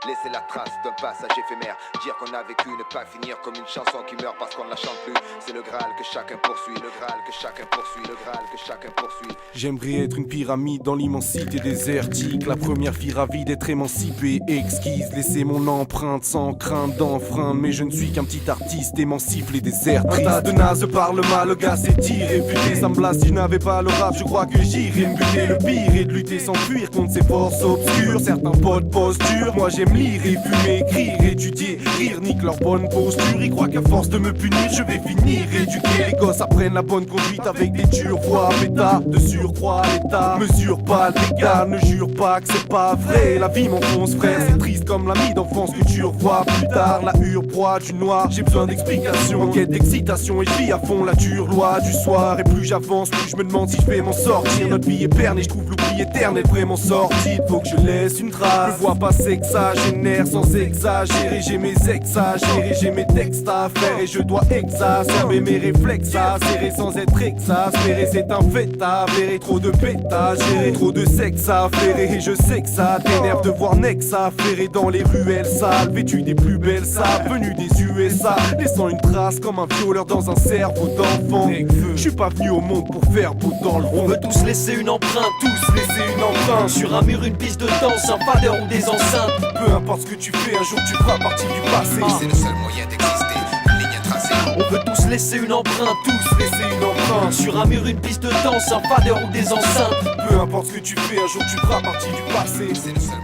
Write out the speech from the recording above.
laisser la trace d'un passage éphémère. Dire qu'on a vécu, ne pas finir comme une chanson qui meurt parce qu'on ne la chante plus. C'est le Graal que chacun poursuit, le Graal que chacun poursuit, le Graal que chacun poursuit. J'aimerais être une pyramide dans l'immensité désertique. La première fille ravie d'être émancipée, exquise. Laisser mon empreinte sans crainte d'enfreindre. Mais je ne suis qu'un petit artiste émancipe les déserts tristes. Un tas de nazes parle mal, le gars c'est tiré. Putain, ça me blasse, si je n'avais pas le rap, je crois que j'irais me buter. Le pire est de lutter sans fuir contre ces forces obscures. Certains potes posture, moi j'aime lire et fumer, écrire, étudier, rire, nique leur bonne posture. Ils croient qu'à force de me punir, je vais finir éduqué. Les gosses apprennent la bonne conduite avec des durs voix pétards. De surcroît, l'État mesure pas le dégât, ne jure pas que c'est pas vrai. La vie m'enfonce, frère, c'est triste comme l'ami d'enfance que tu revois plus tard. La hure proie du noir, j'ai besoin d'explications, en quête d'excitation et je vis à fond la dure loi du soir. Et plus j'avance, plus je me demande si je vais m'en sortir. Notre vie est perne et je trouve l'oubli éternel vraiment sorti. Faut que je laisse une trace, je vois pas s'exagérer sans exagérer. J'ai mes exagérés, j'ai mes textes à faire et je dois exacerber mes réflexes à serrer sans être exaspéré. C'est un fait avéré, trop de pétage, gérer trop de sexe à affairer. Et je sais que ça t'énerve de voir Nex affairer dans les ruelles sales, vêtu des plus belles salles, venu des USA, laissant une trace comme un violeur dans un cerveau d'enfant. Je suis pas venu au monde pour faire beau dans le fond. On veut tous laisser une empreinte, tous laisser une empreinte sur un mur, une piste de danse, un fader ou des enceintes. Peu importe ce que tu fais, un jour tu feras partie du passé. C'est le seul moyen d'exister, une ligne à tracer. On veut tous laisser une empreinte, tous Laisser une empreinte sur un mur, une piste de danse, un fader ou des enceintes. Peu importe ce que tu fais, un jour tu feras partie du passé. C'est le seul